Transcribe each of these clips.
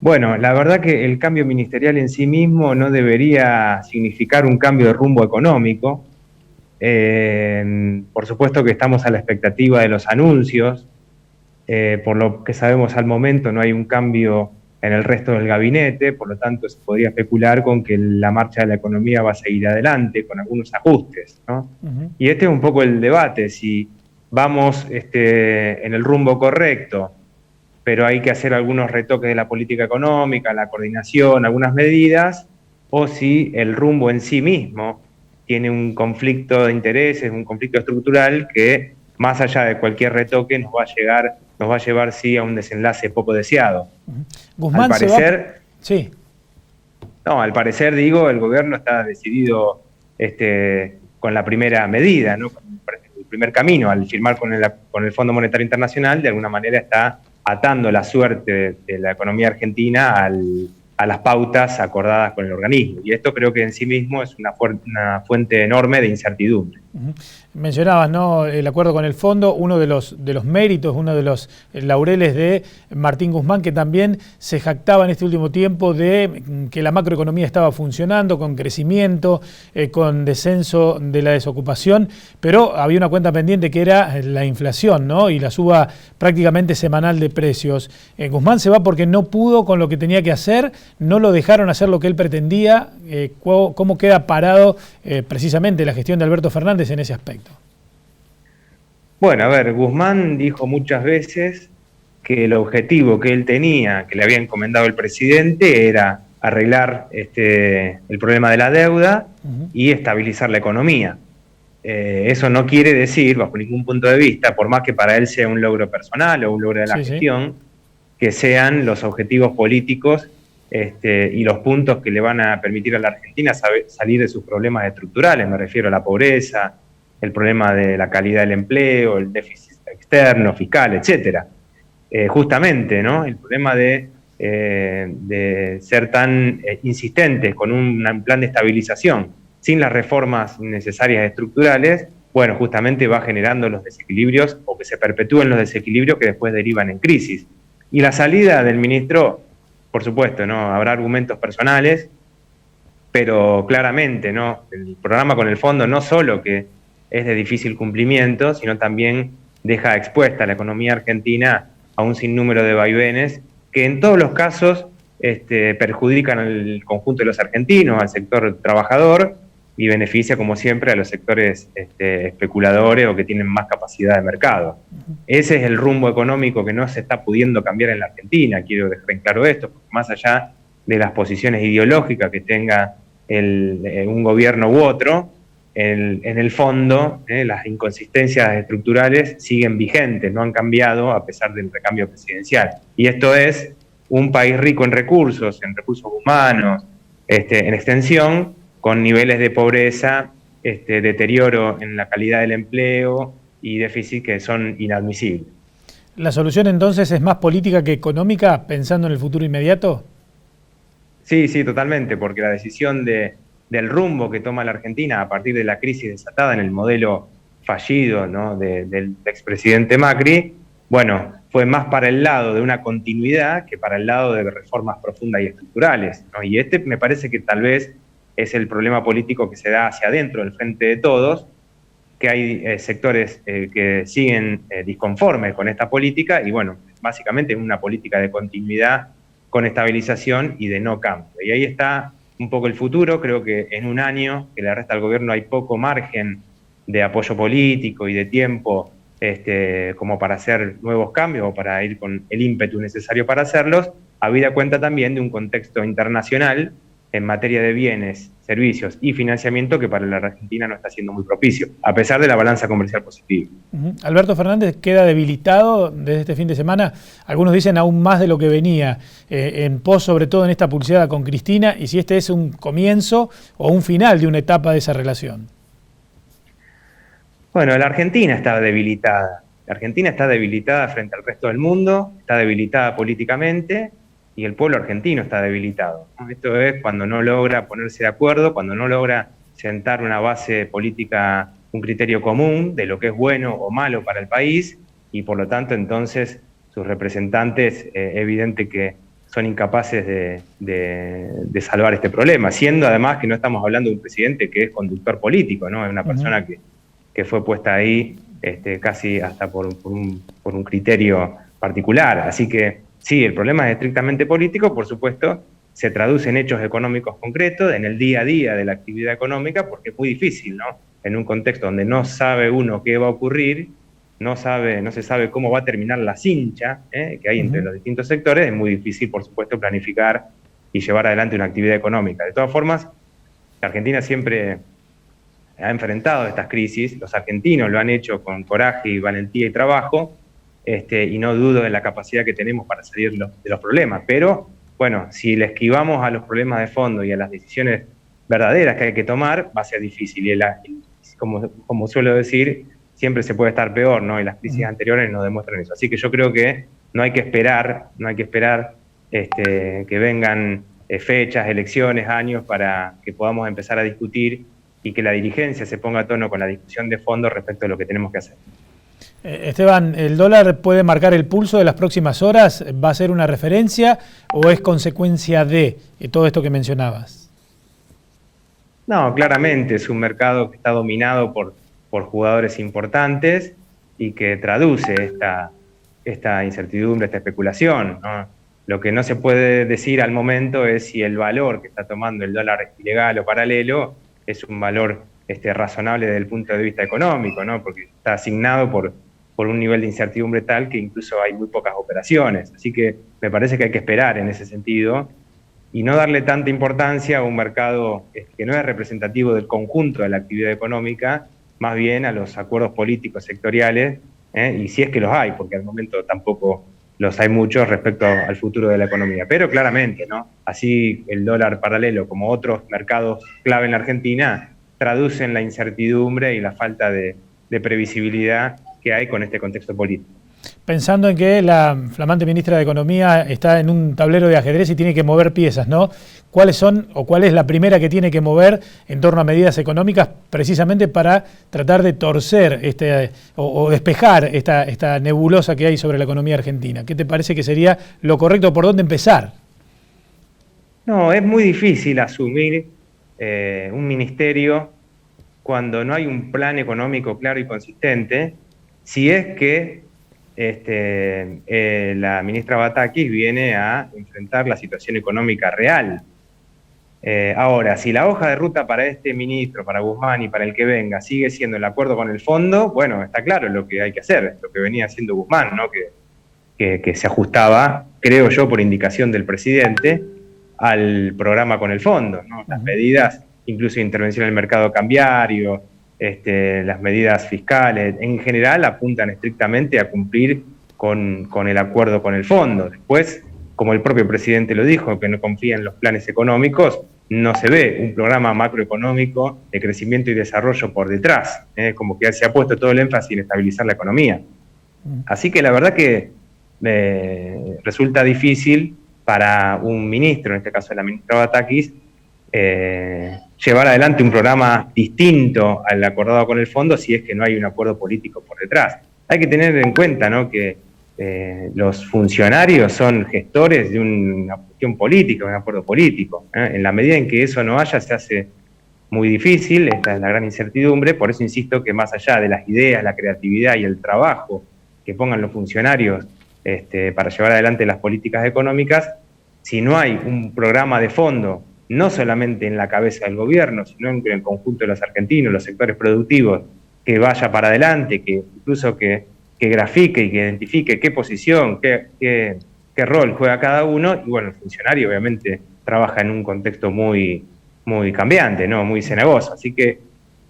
Bueno, la verdad que el cambio ministerial en sí mismo no debería significar un cambio de rumbo económico. Por supuesto que estamos a la expectativa de los anuncios. Por lo que sabemos al momento no hay un cambio en el resto del gabinete, por lo tanto se podría especular con que la marcha de la economía va a seguir adelante con algunos ajustes, ¿no? Y este es un poco el debate, si vamos en el rumbo correcto, pero hay que hacer algunos retoques de la política económica, la coordinación, algunas medidas, o si el rumbo en sí mismo tiene un conflicto de intereses, un conflicto estructural que, más allá de cualquier retoque, nos va a llevar sí a un desenlace poco deseado. Guzmán Al parecer, se va... Sí. no, al parecer digo, el gobierno está decidido con la primera medida, ¿no? Con el primer camino, al firmar con el Fondo Monetario Internacional, de alguna manera está atando la suerte de la economía argentina a las pautas acordadas con el organismo. Y esto creo que en sí mismo es una fuente enorme de incertidumbre. Mencionabas, ¿no?, el acuerdo con el fondo, uno de los méritos, uno de los laureles de Martín Guzmán, que también se jactaba en este último tiempo de que la macroeconomía estaba funcionando, con crecimiento, con descenso de la desocupación, pero había una cuenta pendiente que era la inflación, ¿no?, y la suba prácticamente semanal de precios. Guzmán se va porque no pudo con lo que tenía que hacer, no lo dejaron hacer lo que él pretendía. ¿Cómo queda parado precisamente la gestión de Alberto Fernández en ese aspecto? Bueno, a ver, Guzmán dijo muchas veces que el objetivo que él tenía, que le había encomendado el presidente, era arreglar el problema de la deuda y estabilizar la economía. Eso no quiere decir, bajo ningún punto de vista, por más que para él sea un logro personal o un logro de la gestión, que sean los objetivos políticos y los puntos que le van a permitir a la Argentina salir de sus problemas estructurales. Me refiero a la pobreza, el problema de la calidad del empleo, el déficit externo, fiscal, etcétera. Justamente, ¿no?, el problema de ser tan insistentes con un plan de estabilización sin las reformas necesarias estructurales, bueno, justamente va generando los desequilibrios, o que se perpetúen los desequilibrios que después derivan en crisis. Y la salida del ministro, por supuesto, ¿no?, habrá argumentos personales, pero claramente, ¿no?, el programa con el fondo no solo que es de difícil cumplimiento, sino también deja expuesta a la economía argentina a un sinnúmero de vaivenes que en todos los casos perjudican al conjunto de los argentinos, al sector trabajador, y beneficia, como siempre, a los sectores especuladores o que tienen más capacidad de mercado. Ese es el rumbo económico que no se está pudiendo cambiar en la Argentina. Quiero dejar en claro esto, porque más allá de las posiciones ideológicas que tenga un gobierno u otro, en el fondo las inconsistencias estructurales siguen vigentes, no han cambiado a pesar del recambio presidencial. Y esto es un país rico en recursos humanos, en extensión, con niveles de pobreza, deterioro en la calidad del empleo y déficit que son inadmisibles. ¿La solución entonces es más política que económica, pensando en el futuro inmediato? Sí, totalmente, porque la decisión del rumbo que toma la Argentina a partir de la crisis desatada en el modelo fallido, ¿no?, del expresidente Macri, bueno, fue más para el lado de una continuidad que para el lado de reformas profundas y estructurales, ¿no? Y me parece que tal vez es el problema político que se da hacia adentro del Frente de Todos, que hay sectores que siguen disconformes con esta política, y bueno, básicamente es una política de continuidad con estabilización y de no cambio. Y ahí está un poco el futuro. Creo que en un año que le resta al gobierno hay poco margen de apoyo político y de tiempo como para hacer nuevos cambios o para ir con el ímpetu necesario para hacerlos, habida cuenta también de un contexto internacional en materia de bienes, servicios y financiamiento que para la Argentina no está siendo muy propicio, a pesar de la balanza comercial positiva. Alberto Fernández queda debilitado desde este fin de semana, algunos dicen aún más de lo que venía, en pos sobre todo en esta pulseada con Cristina, y si este es un comienzo o un final de una etapa de esa relación. Bueno, la Argentina está debilitada. La Argentina está debilitada frente al resto del mundo, está debilitada políticamente, y el pueblo argentino está debilitado. Esto es cuando no logra ponerse de acuerdo, cuando no logra sentar una base política, un criterio común de lo que es bueno o malo para el país, y por lo tanto entonces sus representantes, evidente que son incapaces de salvar este problema, siendo además que no estamos hablando de un presidente que es conductor político, ¿no? Es una persona que fue puesta ahí casi hasta por un criterio particular. Así que sí, el problema es estrictamente político, por supuesto, se traduce en hechos económicos concretos, en el día a día de la actividad económica, porque es muy difícil, ¿no? En un contexto donde no sabe uno qué va a ocurrir, no se sabe cómo va a terminar la cincha que hay entre los distintos sectores, es muy difícil, por supuesto, planificar y llevar adelante una actividad económica. De todas formas, la Argentina siempre ha enfrentado estas crisis, los argentinos lo han hecho con coraje y valentía y trabajo, y no dudo de la capacidad que tenemos para salir de los problemas, pero bueno, si le esquivamos a los problemas de fondo y a las decisiones verdaderas que hay que tomar, va a ser difícil. Y como suelo decir, siempre se puede estar peor, ¿no? Y las crisis anteriores nos demuestran eso. Así que yo creo que no hay que esperar que vengan fechas, elecciones, años para que podamos empezar a discutir y que la dirigencia se ponga a tono con la discusión de fondo respecto a lo que tenemos que hacer. Esteban, ¿el dólar puede marcar el pulso de las próximas horas? ¿Va a ser una referencia o es consecuencia de todo esto que mencionabas? No, claramente es un mercado que está dominado por jugadores importantes y que traduce esta incertidumbre, esta especulación, ¿no? Lo que no se puede decir al momento es si el valor que está tomando el dólar ilegal o paralelo es un valor razonable desde el punto de vista económico, ¿no? Porque está asignado por un nivel de incertidumbre tal que incluso hay muy pocas operaciones. Así que me parece que hay que esperar en ese sentido y no darle tanta importancia a un mercado que no es representativo del conjunto de la actividad económica, más bien a los acuerdos políticos sectoriales, y si es que los hay, porque al momento tampoco los hay muchos respecto al futuro de la economía. Pero claramente, ¿no? Así el dólar paralelo como otros mercados clave en la Argentina traducen la incertidumbre y la falta de previsibilidad que hay con este contexto político. Pensando en que la flamante ministra de Economía está en un tablero de ajedrez y tiene que mover piezas, ¿no? ¿Cuáles son o cuál es la primera que tiene que mover en torno a medidas económicas precisamente para tratar de torcer o despejar esta nebulosa que hay sobre la economía argentina? ¿Qué te parece que sería lo correcto? ¿Por dónde empezar? No, es muy difícil asumir un ministerio cuando no hay un plan económico claro y consistente, si es que la ministra Batakis viene a enfrentar la situación económica real. Ahora, si la hoja de ruta para este ministro, para Guzmán y para el que venga, sigue siendo el acuerdo con el fondo, bueno, está claro lo que hay que hacer, lo que venía haciendo Guzmán, ¿no? Que se ajustaba, creo yo, por indicación del presidente, al programa con el fondo, ¿no? Las medidas, incluso de intervención en el mercado cambiario, las medidas fiscales, en general apuntan estrictamente a cumplir con el acuerdo con el fondo. Después, como el propio presidente lo dijo, que no confía en los planes económicos, no se ve un programa macroeconómico de crecimiento y desarrollo por detrás, como que se ha puesto todo el énfasis en estabilizar la economía. Así que la verdad que resulta difícil para un ministro, en este caso la ministra Batakis, llevar adelante un programa distinto al acordado con el fondo si es que no hay un acuerdo político por detrás. Hay que tener en cuenta, ¿no?, que los funcionarios son gestores de una cuestión política, un acuerdo político. En la medida en que eso no haya, se hace muy difícil, esta es la gran incertidumbre, por eso insisto que más allá de las ideas, la creatividad y el trabajo que pongan los funcionarios para llevar adelante las políticas económicas, si no hay un programa de fondo, no solamente en la cabeza del gobierno, sino en el conjunto de los argentinos, los sectores productivos, que vaya para adelante, que incluso que grafique y que identifique qué posición, qué rol juega cada uno, y bueno, el funcionario obviamente trabaja en un contexto muy, muy cambiante, ¿no?, muy cenagoso, así que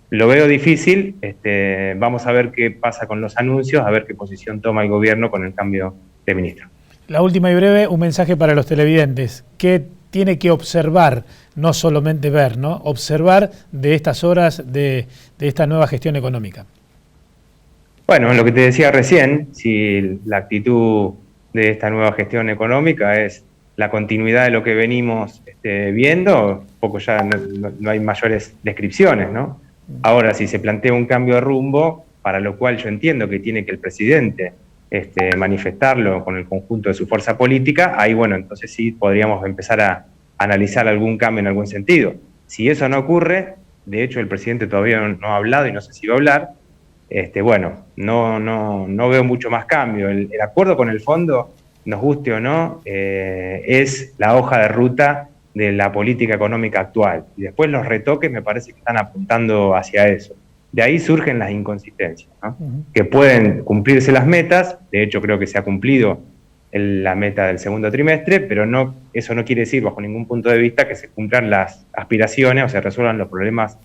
lo veo difícil. Vamos a ver qué pasa con los anuncios, a ver qué posición toma el gobierno con el cambio de ministro. La última y breve, un mensaje para los televidentes. ¿Qué tiene que observar, no solamente ver, ¿no?, observar de estas horas de esta nueva gestión económica? Bueno, lo que te decía recién, si la actitud de esta nueva gestión económica es la continuidad de lo que venimos viendo, poco ya no hay mayores descripciones, ¿no? Ahora, si se plantea un cambio de rumbo, para lo cual yo entiendo que tiene que el presidente manifestarlo con el conjunto de su fuerza política, ahí bueno, entonces sí podríamos empezar a analizar algún cambio en algún sentido. Si eso no ocurre, de hecho el presidente todavía no ha hablado y no sé si va a hablar, bueno, no veo mucho más cambio. El acuerdo con el fondo, nos guste o no, es la hoja de ruta de la política económica actual. Y después los retoques me parece que están apuntando hacia eso. De ahí surgen las inconsistencias, ¿no? Que pueden cumplirse las metas, de hecho creo que se ha cumplido la meta del segundo trimestre, pero eso no quiere decir bajo ningún punto de vista que se cumplan las aspiraciones o se resuelvan los problemas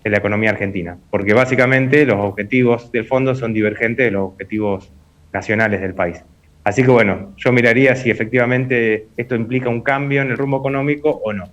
de la economía argentina, porque básicamente los objetivos del fondo son divergentes de los objetivos nacionales del país. Así que bueno, yo miraría si efectivamente esto implica un cambio en el rumbo económico o no.